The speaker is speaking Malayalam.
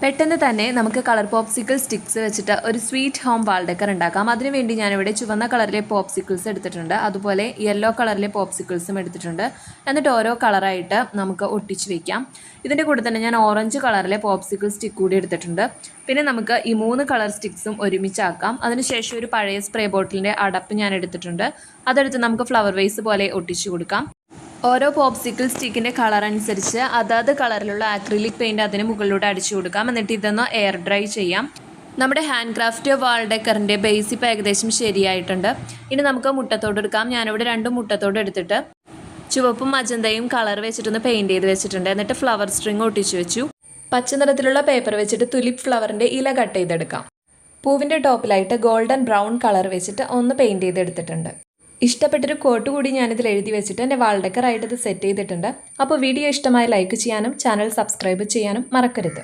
പെട്ടെന്ന് തന്നെ നമുക്ക് കളർ പോപ്സിക്കിൾ സ്റ്റിക്സ് വെച്ചിട്ട് ഒരു സ്വീറ്റ് ഹോം വാൾ ഡെക്കർ ഉണ്ടാക്കാം. അതിനുവേണ്ടി ഞാനിവിടെ ചുവന്ന കളറിലെ പോപ്സിക്കിൾസ് എടുത്തിട്ടുണ്ട്, അതുപോലെ യെല്ലോ കളറിലെ പോപ്സിക്കിൾസും എടുത്തിട്ടുണ്ട്. എന്നിട്ട് ഓരോ കളറായിട്ട് നമുക്ക് ഒട്ടിച്ച് വയ്ക്കാം. ഇതിൻ്റെ കൂടെ തന്നെ ഞാൻ ഓറഞ്ച് കളറിലെ പോപ്സിക്കിൾ സ്റ്റിക്ക് കൂടി എടുത്തിട്ടുണ്ട്. പിന്നെ നമുക്ക് ഈ 3 കളർ സ്റ്റിക്സും ഒരുമിച്ചാക്കാം. അതിനുശേഷം ഒരു പഴയ സ്പ്രേ ബോട്ടിലിൻ്റെ അടപ്പ് ഞാൻ എടുത്തിട്ടുണ്ട്. അതെടുത്ത് നമുക്ക് ഫ്ലവർ വേസ് പോലെ ഒട്ടിച്ചു കൊടുക്കാം. ഓരോ പോപ്സിക്കിൾ സ്റ്റിക്കിൻ്റെ കളർ അനുസരിച്ച് അതാത് കളറിലുള്ള ആക്രിലിക് പെയിൻറ്റ് അതിന് മുകളിലൂടെ അടിച്ചു കൊടുക്കാം. എന്നിട്ട് ഇതൊന്ന് എയർ ഡ്രൈ ചെയ്യാം. നമ്മുടെ ഹാൻഡ് ക്രാഫ്റ്റ് വാൾ ഡെക്കറിൻ്റെ ബേസ് ഇപ്പോൾ ഏകദേശം ശരിയായിട്ടുണ്ട്. ഇനി നമുക്ക് മുട്ടത്തോട് എടുക്കാം. ഞാനിവിടെ 2 മുട്ടത്തോട് എടുത്തിട്ട് ചുവപ്പും മജന്തയും കളർ വെച്ചിട്ടൊന്ന് പെയിൻറ്റ് ചെയ്ത് വെച്ചിട്ടുണ്ട്. എന്നിട്ട് ഫ്ലവർ സ്ട്രിങ് ഒട്ടിച്ചു വെച്ചു. പച്ച നിറത്തിലുള്ള പേപ്പർ വെച്ചിട്ട് തുലിപ്പ് ഫ്ലവറിൻ്റെ ഇല കട്ട് ചെയ്തെടുക്കാം. പൂവിൻ്റെ ടോപ്പിലായിട്ട് ഗോൾഡൻ ബ്രൗൺ കളർ വെച്ചിട്ട് ഒന്ന് പെയിൻറ്റ് ചെയ്തെടുത്തിട്ടുണ്ട്. ഇഷ്ടപ്പെട്ടൊരു കോട്ട് കൂടി ഞാനിതിൽ എഴുതി വെച്ചിട്ട് എൻ്റെ വാൾ ഡെക്കറായിട്ട് ഇത് സെറ്റ് ചെയ്തിട്ടുണ്ട്. അപ്പോൾ വീഡിയോ ഇഷ്ടമായി ലൈക്ക് ചെയ്യാനും ചാനൽ സബ്സ്ക്രൈബ് ചെയ്യാനും മറക്കരുത്.